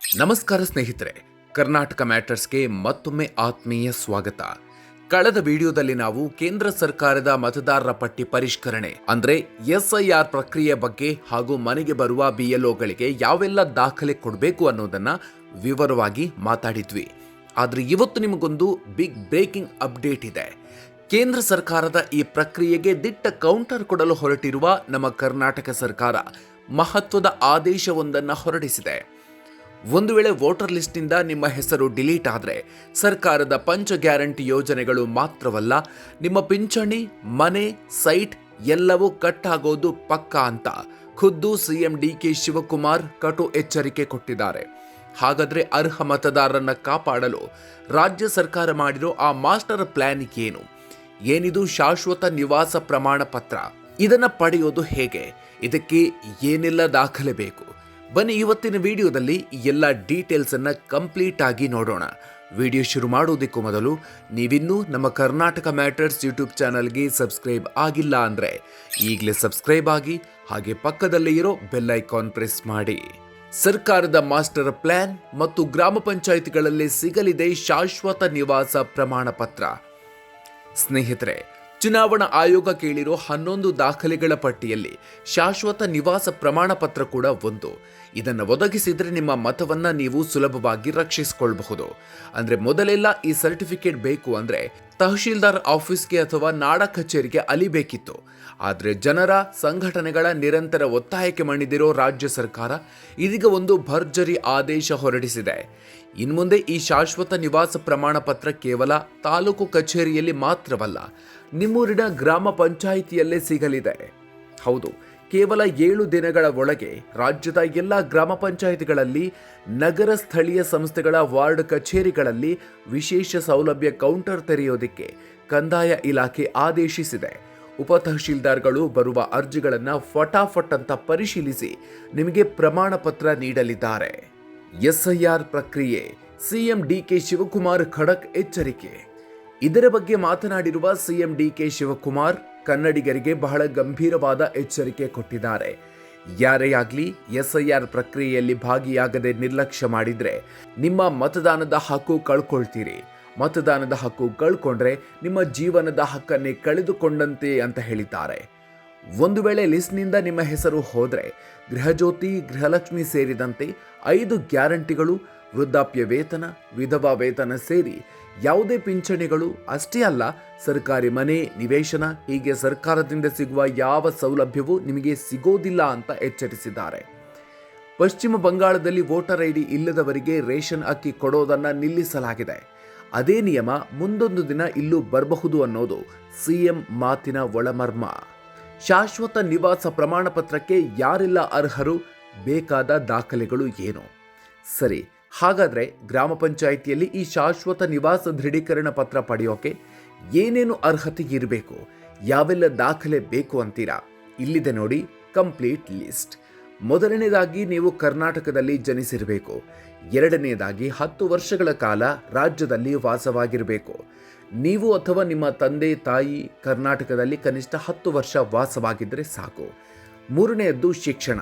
ನಮಸ್ಕಾರ ಸ್ನೇಹಿತರೆ, ಕರ್ನಾಟಕ ಮ್ಯಾಟರ್ಸ್ಗೆ ಮತ್ತೊಮ್ಮೆ ಆತ್ಮೀಯ ಸ್ವಾಗತ. ಕಳೆದ ವಿಡಿಯೋದಲ್ಲಿ ನಾವು ಕೇಂದ್ರ ಸರ್ಕಾರದ ಮತದಾರರ ಪಟ್ಟಿ ಪರಿಷ್ಕರಣೆ ಅಂದ್ರೆ ಎಸ್ಐಆರ್ ಪ್ರಕ್ರಿಯೆ ಬಗ್ಗೆ ಹಾಗೂ ಮನೆಗೆ ಬರುವ ಬಿಎಲ್ಒಗಳಿಗೆ ಯಾವೆಲ್ಲ ದಾಖಲೆ ಕೊಡಬೇಕು ಅನ್ನೋದನ್ನ ವಿವರವಾಗಿ ಮಾತಾಡಿದ್ವಿ. ಆದ್ರೆ ಇವತ್ತು ನಿಮಗೊಂದು ಬಿಗ್ ಬ್ರೇಕಿಂಗ್ ಅಪ್ಡೇಟ್ ಇದೆ. ಕೇಂದ್ರ ಸರ್ಕಾರದ ಈ ಪ್ರಕ್ರಿಯೆಗೆ ದಿಟ್ಟ ಕೌಂಟರ್ ಕೊಡಲು ಹೊರಟಿರುವ ನಮ್ಮ ಕರ್ನಾಟಕ ಸರ್ಕಾರ ಮಹತ್ವದ ಆದೇಶವೊಂದನ್ನು ಹೊರಡಿಸಿದೆ. ಒಂದು ವೇಳೆ ವೋಟರ್ ಲಿಸ್ಟ್ನಿಂದ ನಿಮ್ಮ ಹೆಸರು ಡಿಲೀಟ್ ಆದರೆ ಸರ್ಕಾರದ ಪಂಚ ಗ್ಯಾರಂಟಿ ಯೋಜನೆಗಳು ಮಾತ್ರವಲ್ಲ, ನಿಮ್ಮ ಪಿಂಚಣಿ, ಮನೆ, ಸೈಟ್ ಎಲ್ಲವೂ ಕಟ್ ಆಗೋದು ಪಕ್ಕಾ ಅಂತ ಖುದ್ದು ಸಿಎಂ ಡಿಕೆ ಶಿವಕುಮಾರ್ ಕಟು ಎಚ್ಚರಿಕೆ ಕೊಟ್ಟಿದ್ದಾರೆ. ಹಾಗಾದ್ರೆ ಅರ್ಹ ಮತದಾರರನ್ನ ಕಾಪಾಡಲು ರಾಜ್ಯ ಸರ್ಕಾರ ಮಾಡಿರೋ ಆ ಮಾಸ್ಟರ್ ಪ್ಲಾನ್ ಏನಿದು ಶಾಶ್ವತ ನಿವಾಸ ಪ್ರಮಾಣ ಪತ್ರ? ಇದನ್ನ ಪಡೆಯೋದು ಹೇಗೆ? ಇದಕ್ಕೆ ಏನೆಲ್ಲ ದಾಖಲೆ ಬೇಕು? ಬನ್ನಿ ಇವತ್ತಿನ ವಿಡಿಯೋದಲ್ಲಿ ಎಲ್ಲ ಡೀಟೇಲ್ಸ್ ಅನ್ನ ಕಂಪ್ಲೀಟ್ ಆಗಿ ನೋಡೋಣ. ವಿಡಿಯೋ ಶುರು ಮಾಡೋದಕ್ಕೂ ಮೊದಲು ನೀವಿನ್ನೂ ನಮ್ಮ ಕರ್ನಾಟಕ ಮ್ಯಾಟರ್ಸ್ ಯೂಟ್ಯೂಬ್ ಚಾನಲ್ಗೆ ಸಬ್ಸ್ಕ್ರೈಬ್ ಆಗಿಲ್ಲ ಅಂದ್ರೆ ಈಗಲೇ ಸಬ್ಸ್ಕ್ರೈಬ್ ಆಗಿ, ಹಾಗೆ ಪಕ್ಕದಲ್ಲೇ ಇರೋ ಬೆಲ್ ಐಕಾನ್ ಪ್ರೆಸ್ ಮಾಡಿ. ಸರ್ಕಾರದ ಮಾಸ್ಟರ್ ಪ್ಲಾನ್ ಮತ್ತು ಗ್ರಾಮ ಪಂಚಾಯಿತಿಗಳಲ್ಲಿ ಸಿಗಲಿದೆ ಶಾಶ್ವತ ನಿವಾಸ ಪ್ರಮಾಣ ಪತ್ರ. ಸ್ನೇಹಿತರೆ, ಚುನಾವಣಾ ಆಯೋಗ ಕೇಳಿರೋ 11 ದಾಖಲೆಗಳ ಪಟ್ಟಿಯಲ್ಲಿ ಶಾಶ್ವತ ನಿವಾಸ ಪ್ರಮಾಣ ಪತ್ರ ಕೂಡ ಒಂದು. ಇದನ್ನು ಒದಗಿಸಿದ್ರೆ ನಿಮ್ಮ ಮತವನ್ನ ನೀವು ಸುಲಭವಾಗಿ ರಕ್ಷಿಸಿಕೊಳ್ಳಬಹುದು. ಅಂದ್ರೆ ಮೊದಲೆಲ್ಲ ಈ ಸರ್ಟಿಫಿಕೇಟ್ ಬೇಕು ಅಂದ್ರೆ ತಹಶೀಲ್ದಾರ್ ಆಫೀಸ್ಗೆ ಅಥವಾ ನಾಡ ಕಚೇರಿಗೆ ಅಲಿಬೇಕಿತ್ತು. ಆದ್ರೆ ಜನರ ಸಂಘಟನೆಗಳ ನಿರಂತರ ಒತ್ತಾಯಕ್ಕೆ ಮಣಿದಿರೋ ರಾಜ್ಯ ಸರ್ಕಾರ ಇದೀಗ ಒಂದು ಭರ್ಜರಿ ಆದೇಶ ಹೊರಡಿಸಿದೆ. ಇನ್ಮುಂದೆ ಈ ಶಾಶ್ವತ ನಿವಾಸ ಪ್ರಮಾಣ ಪತ್ರ ಕೇವಲ ತಾಲೂಕು ಕಚೇರಿಯಲ್ಲಿ ಮಾತ್ರವಲ್ಲ, ನಿಮ್ಮೂರಿನ ಗ್ರಾಮ ಪಂಚಾಯಿತಿಯಲ್ಲೇ ಸಿಗಲಿದೆ. ಹೌದು, ಕೇವಲ 7 ದಿನಗಳ ಒಳಗೆ ರಾಜ್ಯದ ಎಲ್ಲ ಗ್ರಾಮ ಪಂಚಾಯಿತಿಗಳಲ್ಲಿ, ನಗರ ಸ್ಥಳೀಯ ಸಂಸ್ಥೆಗಳ ವಾರ್ಡ್ ಕಚೇರಿಗಳಲ್ಲಿ ವಿಶೇಷ ಸೌಲಭ್ಯ ಕೌಂಟರ್ ತೆರೆಯೋದಕ್ಕೆ ಕಂದಾಯ ಇಲಾಖೆ ಆದೇಶಿಸಿದೆ. ಉಪ ತಹಶೀಲ್ದಾರ್ಗಳು ಬರುವ ಅರ್ಜಿಗಳನ್ನು ಫಟಾಫಟ್ ಅಂತ ಪರಿಶೀಲಿಸಿ ನಿಮಗೆ ಪ್ರಮಾಣ ಪತ್ರ ನೀಡಲಿದ್ದಾರೆ. ಎಸ್ಐಆರ್ ಪ್ರಕ್ರಿಯೆ, ಸಿಎಂ ಡಿಕೆ ಶಿವಕುಮಾರ್ ಖಡಕ್ ಎಚ್ಚರಿಕೆ. ಇದರ ಬಗ್ಗೆ ಮಾತನಾಡಿರುವ ಸಿಎಂ ಡಿಕೆ ಶಿವಕುಮಾರ್ ಕನ್ನಡಿಗರಿಗೆ ಬಹಳ ಗಂಭೀರವಾದ ಎಚ್ಚರಿಕೆ ಕೊಟ್ಟಿದ್ದಾರೆ. ಯಾರೇ ಆಗಲಿ ಎಸ್ಐಆರ್ ಪ್ರಕ್ರಿಯೆಯಲ್ಲಿ ಭಾಗಿಯಾಗದೆ ನಿರ್ಲಕ್ಷ್ಯ ಮಾಡಿದ್ರೆ ನಿಮ್ಮ ಮತದಾನದ ಹಕ್ಕು ಕಳ್ಕೊಳ್ತೀರಿ. ಮತದಾನದ ಹಕ್ಕು ಕಳ್ಕೊಂಡ್ರೆ ನಿಮ್ಮ ಜೀವನದ ಹಕ್ಕನ್ನೇ ಕಳೆದುಕೊಂಡಂತೆ ಅಂತ ಹೇಳಿದ್ದಾರೆ. ಒಂದು ವೇಳೆ ಲಿಸ್ಟ್ನಿಂದ ನಿಮ್ಮ ಹೆಸರು ಹೋದ್ರೆ ಗೃಹಜ್ಯೋತಿ, ಗೃಹಲಕ್ಷ್ಮಿ ಸೇರಿದಂತೆ 5 ಗ್ಯಾರಂಟಿಗಳು, ವೃದ್ಧಾಪ್ಯ ವೇತನ, ವಿಧವಾ ವೇತನ ಸೇರಿ ಯಾವುದೇ ಪಿಂಚಣಿಗಳು, ಅಷ್ಟೇ ಅಲ್ಲ ಸರ್ಕಾರಿ ಮನೆ, ನಿವೇಶನ ಹೀಗೆ ಸರ್ಕಾರದಿಂದ ಸಿಗುವ ಯಾವ ಸೌಲಭ್ಯವೂ ನಿಮಗೆ ಸಿಗೋದಿಲ್ಲ ಅಂತ ಎಚ್ಚರಿಸಿದ್ದಾರೆ. ಪಶ್ಚಿಮ ಬಂಗಾಳದಲ್ಲಿ ವೋಟರ್ ಐಡಿ ಇಲ್ಲದವರಿಗೆ ರೇಷನ್ ಅಕ್ಕಿ ಕೊಡೋದನ್ನ ನಿಲ್ಲಿಸಲಾಗಿದೆ. ಅದೇ ನಿಯಮ ಮುಂದೊಂದು ದಿನ ಇಲ್ಲೂ ಬರಬಹುದು ಅನ್ನೋದು ಸಿಎಂ ಮಾತಿನ ಒಳಮರ್ಮ. ಶಾಶ್ವತ ನಿವಾಸ ಪ್ರಮಾಣ ಪತ್ರಕ್ಕೆ ಯಾರೆಲ್ಲ ಅರ್ಹರು? ಬೇಕಾದ ದಾಖಲೆಗಳು ಏನು? ಸರಿ, ಹಾಗಾದ್ರೆ ಗ್ರಾಮ ಪಂಚಾಯಿತಿಯಲ್ಲಿ ಈ ಶಾಶ್ವತ ನಿವಾಸ ದೃಢೀಕರಣ ಪತ್ರ ಪಡೆಯೋಕೆ ಏನೇನು ಅರ್ಹತೆ ಇರಬೇಕು, ಯಾವೆಲ್ಲ ದಾಖಲೆ ಬೇಕು ಅಂತೀರಾ? ಇಲ್ಲಿದೆ ನೋಡಿ ಕಂಪ್ಲೀಟ್ ಲಿಸ್ಟ್. ಮೊದಲನೇದಾಗಿ ನೀವು ಕರ್ನಾಟಕದಲ್ಲಿ ಜನಿಸಿರಬೇಕು. ಎರಡನೆಯದಾಗಿ 10 ವರ್ಷಗಳ ಕಾಲ ರಾಜ್ಯದಲ್ಲಿ ವಾಸವಾಗಿರಬೇಕು. ನೀವು ಅಥವಾ ನಿಮ್ಮ ತಂದೆ ತಾಯಿ ಕರ್ನಾಟಕದಲ್ಲಿ ಕನಿಷ್ಠ 10 ವರ್ಷ ವಾಸವಾಗಿದ್ದರೆ ಸಾಕು. ಮೂರನೆಯದ್ದು ಶಿಕ್ಷಣ.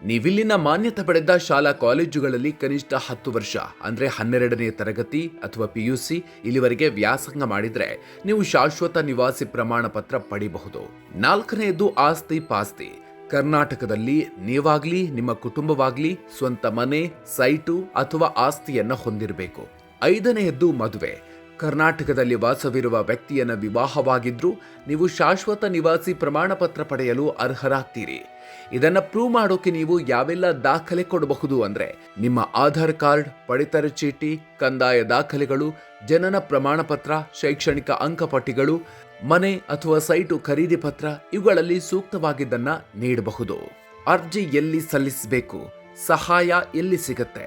ನೀವಿಲ್ಲಿನ ಮಾನ್ಯತೆ ಪಡೆದ ಶಾಲಾ ಕಾಲೇಜುಗಳಲ್ಲಿ ಕನಿಷ್ಠ 10 ವರ್ಷ ಅಂದ್ರೆ 12ನೇ ತರಗತಿ ಅಥವಾ PUC ಇಲ್ಲಿವರೆಗೆ ವ್ಯಾಸಂಗ ಮಾಡಿದ್ರೆ ನೀವು ಶಾಶ್ವತ ನಿವಾಸಿ ಪ್ರಮಾಣ ಪತ್ರ ಪಡೆಯಬಹುದು. ನಾಲ್ಕನೆಯದು ಆಸ್ತಿ ಪಾಸ್ತಿ. ಕರ್ನಾಟಕದಲ್ಲಿ ನೀವಾಗ್ಲಿ ನಿಮ್ಮ ಕುಟುಂಬವಾಗ್ಲಿ ಸ್ವಂತ ಮನೆ, ಸೈಟು ಅಥವಾ ಆಸ್ತಿಯನ್ನ ಹೊಂದಿರಬೇಕು. ಐದನೆಯದ್ದು ಮದುವೆ. ಕರ್ನಾಟಕದಲ್ಲಿ ವಾಸವಿರುವ ವ್ಯಕ್ತಿಯನ್ನ ವಿವಾಹವಾಗಿದ್ರೂ ನೀವು ಶಾಶ್ವತ ನಿವಾಸಿ ಪ್ರಮಾಣ ಪತ್ರ ಪಡೆಯಲು ಅರ್ಹರಾಗ್ತೀರಿ. ಇದನ್ನ ಪ್ರೂವ್ ಮಾಡೋಕೆ ನೀವು ಯಾವೆಲ್ಲ ದಾಖಲೆ ಕೊಡಬಹುದು ಅಂದ್ರೆ ನಿಮ್ಮ ಆಧಾರ್ ಕಾರ್ಡ್, ಪಡಿತರ ಚೀಟಿ, ಕಂದಾಯ ದಾಖಲೆಗಳು, ಜನನ ಪ್ರಮಾಣ ಪತ್ರ, ಶೈಕ್ಷಣಿಕ ಅಂಕಪಟ್ಟಿಗಳು, ಮನೆ ಅಥವಾ ಸೈಟು ಖರೀದಿ ಪತ್ರ, ಇವುಗಳಲ್ಲಿ ಸೂಕ್ತವಾಗಿದ್ದನ್ನ ನೀಡಬಹುದು. ಅರ್ಜಿ ಎಲ್ಲಿ ಸಲ್ಲಿಸಬೇಕು? ಸಹಾಯ ಎಲ್ಲಿ ಸಿಗುತ್ತೆ?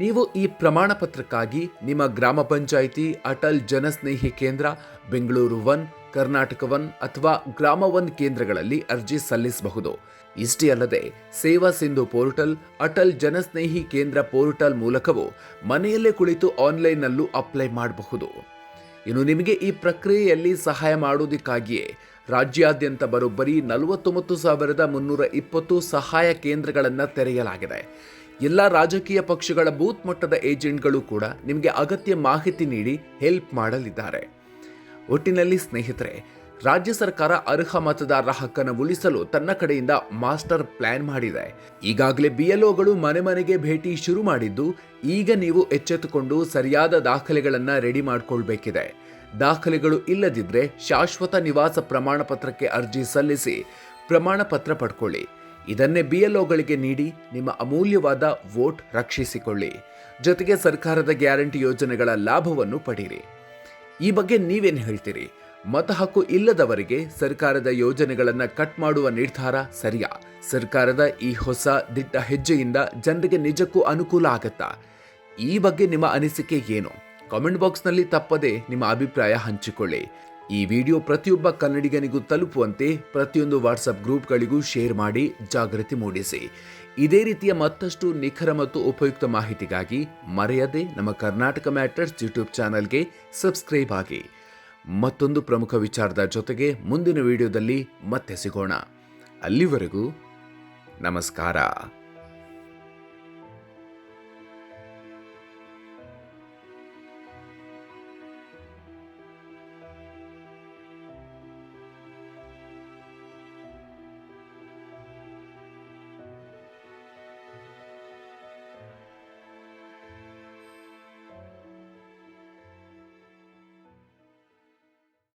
ನೀವು ಈ ಪ್ರಮಾಣ ಪತ್ರಕ್ಕಾಗಿ ನಿಮ್ಮ ಗ್ರಾಮ ಪಂಚಾಯಿತಿ, ಅಟಲ್ ಜನಸ್ನೇಹಿ ಕೇಂದ್ರ, ಬೆಂಗಳೂರು 1, ಕರ್ನಾಟಕ 1 ಅಥವಾ ಗ್ರಾಮ 1 ಕೇಂದ್ರಗಳಲ್ಲಿ ಅರ್ಜಿ ಸಲ್ಲಿಸಬಹುದು. ಇಷ್ಟೇ ಅಲ್ಲದೆ ಸೇವಾ ಸಿಂಧು ಪೋರ್ಟಲ್, ಅಟಲ್ ಜನಸ್ನೇಹಿ ಕೇಂದ್ರ ಪೋರ್ಟಲ್ ಮೂಲಕವೂ ಮನೆಯಲ್ಲೇ ಕುಳಿತು ಆನ್ಲೈನ್ನಲ್ಲೂ ಅಪ್ಲೈ ಮಾಡಬಹುದು. ಇನ್ನು ನಿಮಗೆ ಈ ಪ್ರಕ್ರಿಯೆಯಲ್ಲಿ ಸಹಾಯ ಮಾಡುವುದಕ್ಕಾಗಿಯೇ ರಾಜ್ಯಾದ್ಯಂತ ಬರೋಬ್ಬರಿ 49,320 ಸಹಾಯ ಕೇಂದ್ರಗಳನ್ನು ತೆರೆಯಲಾಗಿದೆ. ಎಲ್ಲ ರಾಜಕೀಯ ಪಕ್ಷಗಳ ಬೂತ್ ಮಟ್ಟದ ಏಜೆಂಟ್ಗಳು ಕೂಡ ನಿಮಗೆ ಅಗತ್ಯ ಮಾಹಿತಿ ನೀಡಿ ಹೆಲ್ಪ್ ಮಾಡಲಿದ್ದಾರೆ. ಒಟ್ಟಿನಲ್ಲಿ ಸ್ನೇಹಿತರೆ, ರಾಜ್ಯ ಸರ್ಕಾರ ಅರ್ಹ ಮತದಾರರ ಹಕ್ಕನ್ನು ಉಳಿಸಲು ತನ್ನ ಕಡೆಯಿಂದ ಮಾಸ್ಟರ್ ಪ್ಲಾನ್ ಮಾಡಿದೆ. ಈಗಾಗಲೇ ಬಿಎಲ್ಒಗಳು ಮನೆ ಮನೆಗೆ ಭೇಟಿ ಶುರು ಮಾಡಿದ್ದು, ಈಗ ನೀವು ಎಚ್ಚೆತ್ತುಕೊಂಡು ಸರಿಯಾದ ದಾಖಲೆಗಳನ್ನು ರೆಡಿ ಮಾಡಿಕೊಳ್ಬೇಕಿದೆ. ದಾಖಲೆಗಳು ಇಲ್ಲದಿದ್ದರೆ ಶಾಶ್ವತ ನಿವಾಸ ಪ್ರಮಾಣ ಪತ್ರಕ್ಕೆ ಅರ್ಜಿ ಸಲ್ಲಿಸಿ ಪ್ರಮಾಣ ಪತ್ರ ಪಡ್ಕೊಳ್ಳಿ. ಇದನ್ನೇ ಬಿಎಲ್ಒಗಳಿಗೆ ನೀಡಿ ನಿಮ್ಮ ಅಮೂಲ್ಯವಾದ ವೋಟ್ ರಕ್ಷಿಸಿಕೊಳ್ಳಿ. ಜೊತೆಗೆ ಸರ್ಕಾರದ ಗ್ಯಾರಂಟಿ ಯೋಜನೆಗಳ ಲಾಭವನ್ನು ಪಡೀರಿ. ಈ ಬಗ್ಗೆ ನೀವೇನು ಹೇಳ್ತೀರಿ? ಮತ ಹಕ್ಕು ಇಲ್ಲದವರಿಗೆ ಸರ್ಕಾರದ ಯೋಜನೆಗಳನ್ನು ಕಟ್ ಮಾಡುವ ನಿರ್ಧಾರ ಸರಿಯಾ? ಸರ್ಕಾರದ ಈ ಹೊಸ ದಿಟ್ಟ ಹೆಜ್ಜೆಯಿಂದ ಜನರಿಗೆ ನಿಜಕ್ಕೂ ಅನುಕೂಲ ಆಗತ್ತಾ? ಈ ಬಗ್ಗೆ ನಿಮ್ಮ ಅನಿಸಿಕೆ ಏನು? ಕಾಮೆಂಟ್ ಬಾಕ್ಸ್ನಲ್ಲಿ ತಪ್ಪದೆ ನಿಮ್ಮ ಅಭಿಪ್ರಾಯ ಹಂಚಿಕೊಳ್ಳಿ. ಈ ವಿಡಿಯೋ ಪ್ರತಿಯೊಬ್ಬ ಕನ್ನಡಿಗನಿಗೂ ತಲುಪುವಂತೆ ಪ್ರತಿಯೊಂದು ವಾಟ್ಸಪ್ ಗ್ರೂಪ್ಗಳಿಗೂ ಶೇರ್ ಮಾಡಿ ಜಾಗೃತಿ ಮೂಡಿಸಿ. ಇದೇ ರೀತಿಯ ಮತ್ತಷ್ಟು ನಿಖರ ಮತ್ತು ಉಪಯುಕ್ತ ಮಾಹಿತಿಗಾಗಿ ಮರೆಯದೆ ನಮ್ಮ ಕರ್ನಾಟಕ ಮ್ಯಾಟರ್ಸ್ ಯೂಟ್ಯೂಬ್ ಚಾನಲ್ಗೆ ಸಬ್ಸ್ಕ್ರೈಬ್ ಆಗಿ. ಮತ್ತೊಂದು ಪ್ರಮುಖ ವಿಚಾರದ ಜೊತೆಗೆ ಮುಂದಿನ ವಿಡಿಯೋದಲ್ಲಿ ಮತ್ತೆ ಸಿಗೋಣ. ಅಲ್ಲಿವರೆಗೂ ನಮಸ್ಕಾರ.